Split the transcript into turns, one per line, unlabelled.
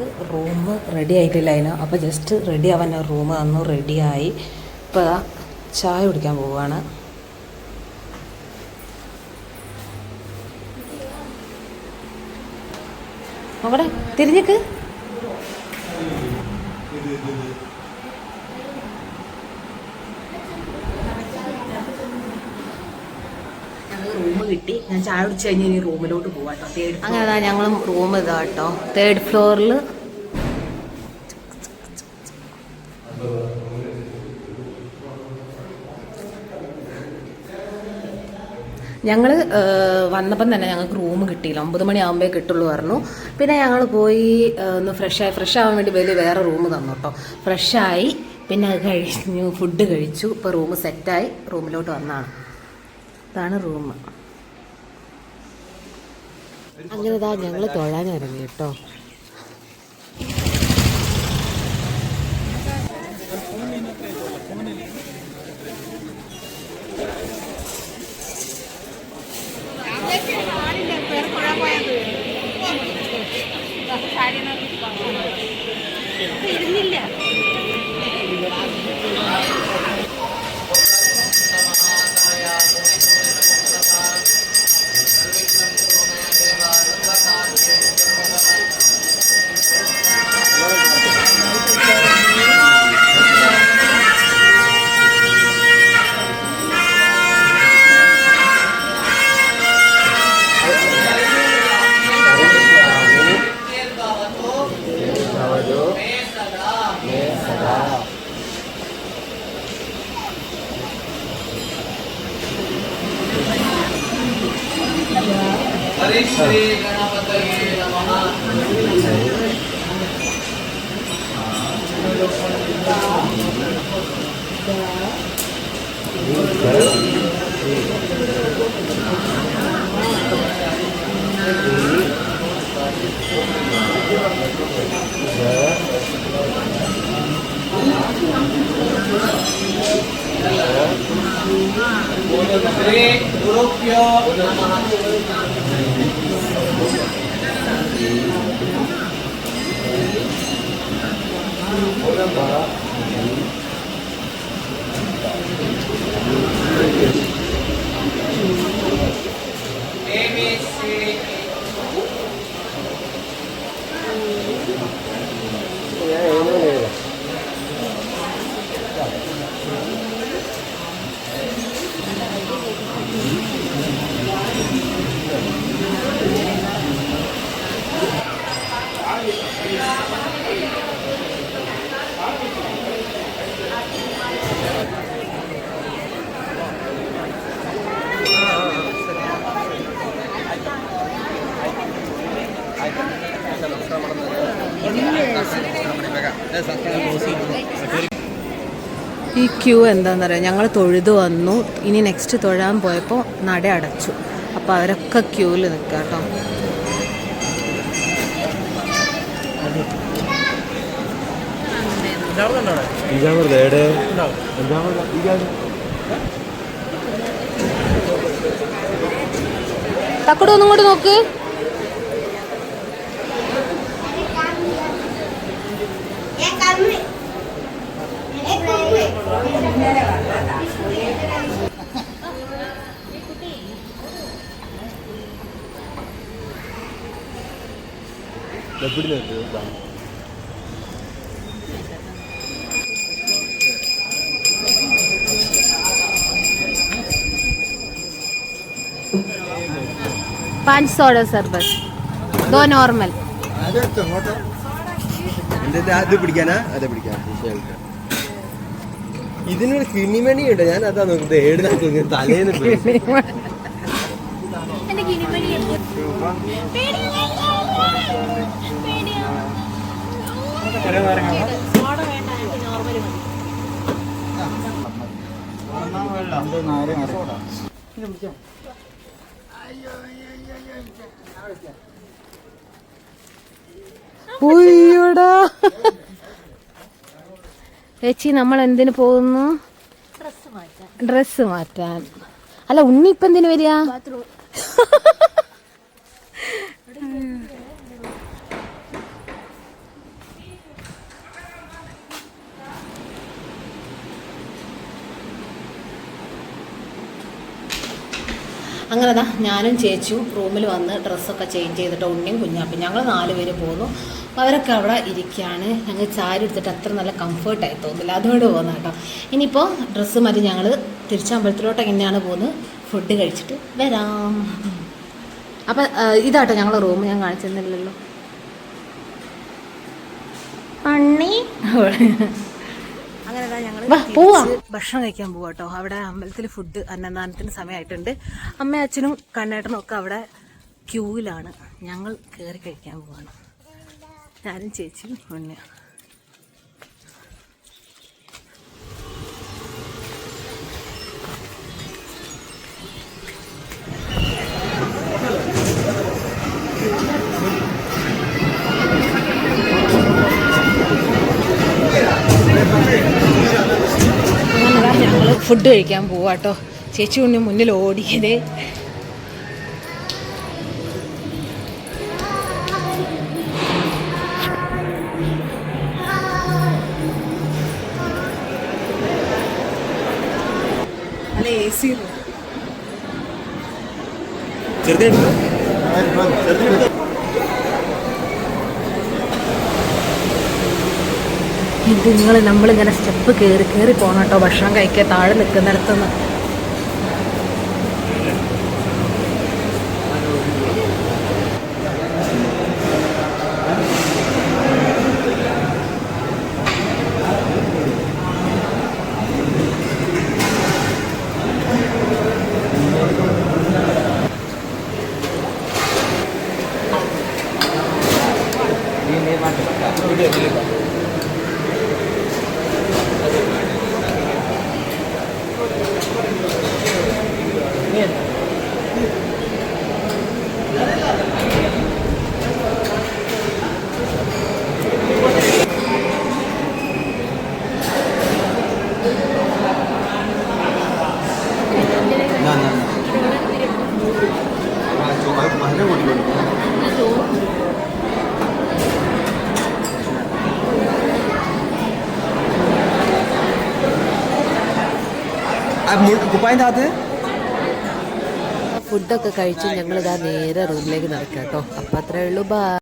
ഞങ്ങൾക്ക് room ready ആയിട്ടില്ലായിരുന്നു. അപ്പോൾ just ready ആവാൻ റൂം തന്നു, റെഡിയായി. ഇപ്പോൾ ചായ കുടിക്കാൻ പോവുകയാണ്. അവിടെ തിരിഞ്ഞിക്ക്. റൂം കിട്ടി. ഞാൻ ചായ കുടിച്ച് കഴിഞ്ഞ് ഇനി റൂമിലോട്ട് പോവാട്ടോ. അങ്ങനെ ഞങ്ങൾ റൂം ഇതാ കേട്ടോ, 3rd ഫ്ലോറിൽ. ഞങ്ങൾ വന്നപ്പം തന്നെ ഞങ്ങൾക്ക് റൂം കിട്ടിയില്ല. 9 മണിയാകുമ്പോഴേ കിട്ടുള്ളൂ പറഞ്ഞു. പിന്നെ ഞങ്ങൾ പോയി ഒന്ന് ഫ്രഷ് ആവാൻ വേണ്ടി വലിയ വേറെ റൂം തന്നു കേട്ടോ. ഫ്രഷായി, പിന്നെ അത് കഴിഞ്ഞു, ഫുഡ് കഴിച്ചു. ഇപ്പോൾ റൂം സെറ്റായി റൂമിലോട്ട് വന്നതാണ്. ഇതാണ് റൂം. അങ്ങനെ ഇതാ ഞങ്ങൾ തൊഴാൻ ഇറങ്ങി കേട്ടോ.
श्री गणपतये नमः। श्री गुरुभ्यो नमः।
ഈ ക്യൂ എന്താണെന്ന് അറിയാം. ഞങ്ങൾ തൊഴുതു വന്നു. ഇനി നെക്സ്റ്റ് തൊഴാൻ പോയപ്പോൾ നട അടച്ചു. അപ്പോൾ അവരൊക്കെ ക്യൂവിൽ നിൽക്കുക കേട്ടോ. തക്കട ഒന്നും കൂടെ നോക്ക്. पाँच सोडा सरबत, 2 नॉर्मल.
അത് പിടിക്കാനാ? അതെ പിടിക്കാൻ. ഇതിനൊരു കിണിമണിയുണ്ട്. ഞാൻ അതാ നോക്കുന്നത്. ഏടിനാ നോക്കുന്നത്? തലേന്ന്
ചേച്ചി, നമ്മൾ എന്തിനു പോകുന്നു? ഡ്രസ്സ് മാറ്റാൻ. അല്ല, ഉണ്ണി ഇപ്പം എന്തിനു വരിക? അങ്ങനെ ദാ ഞാനും ചേച്ചിയും റൂമിൽ വന്ന് ഡ്രസ്സൊക്കെ ചേഞ്ച് ചെയ്തിട്ട് ഉണ്ണിയും കുഞ്ഞാപ്പും ഞങ്ങൾ 4 പേര് പോന്നു. അവരൊക്കെ അവിടെ ഇരിക്കുകയാണ്. ഞങ്ങൾ ചാരി എടുത്തിട്ട് അത്ര നല്ല കംഫർട്ടായി തോന്നില്ല, അതുകൊണ്ട് പോകുന്നത് കേട്ടോ. ഇനിയിപ്പോൾ ഡ്രസ്സ് മാറ്റി ഞങ്ങൾ തിരിച്ചമ്പലത്തിലോട്ട് എങ്ങനെയാണ് പോകുന്നത്, ഫുഡ് കഴിച്ചിട്ട് വരാം. അപ്പം ഇതാട്ടോ ഞങ്ങളെ റൂം, ഞാൻ കാണിച്ചിരുന്നില്ലല്ലോ. അണ്ണി അങ്ങനെ ഞങ്ങൾ ഭക്ഷണം കഴിക്കാൻ പോവാ കേട്ടോ. അവിടെ അമ്പലത്തിൽ ഫുഡ് അന്നദാനത്തിന് സമയമായിട്ടുണ്ട്. അമ്മയും അച്ഛനും കണ്ണേട്ടനും ഒക്കെ അവിടെ ക്യൂവിലാണ്. ഞങ്ങൾ കയറി കഴിക്കാൻ പോവാണ്, ഞാനും ചേച്ചിയും ഉണ്ണിയും. ഞങ്ങൾ ഫുഡ് കഴിക്കാൻ പോവാ കേട്ടോ. ചേച്ചി ഉണ്ണി മുന്നിൽ ഓടിയത്. നല്ല എ സി ഇത് നമ്മളിങ്ങനെ സ്റ്റെപ്പ് കയറി കയറി പോകണം കേട്ടോ ഭക്ഷണം കഴിക്കാൻ. താഴെ നിൽക്കുന്നിടത്തുനിന്ന് ഫുഡൊക്കെ കഴിച്ച് ഞങ്ങളിതാ നേരെ റൂമിലേക്ക് നടക്കാം കേട്ടോ. അപ്പം അത്രേ ഉള്ളൂ. ബൈ.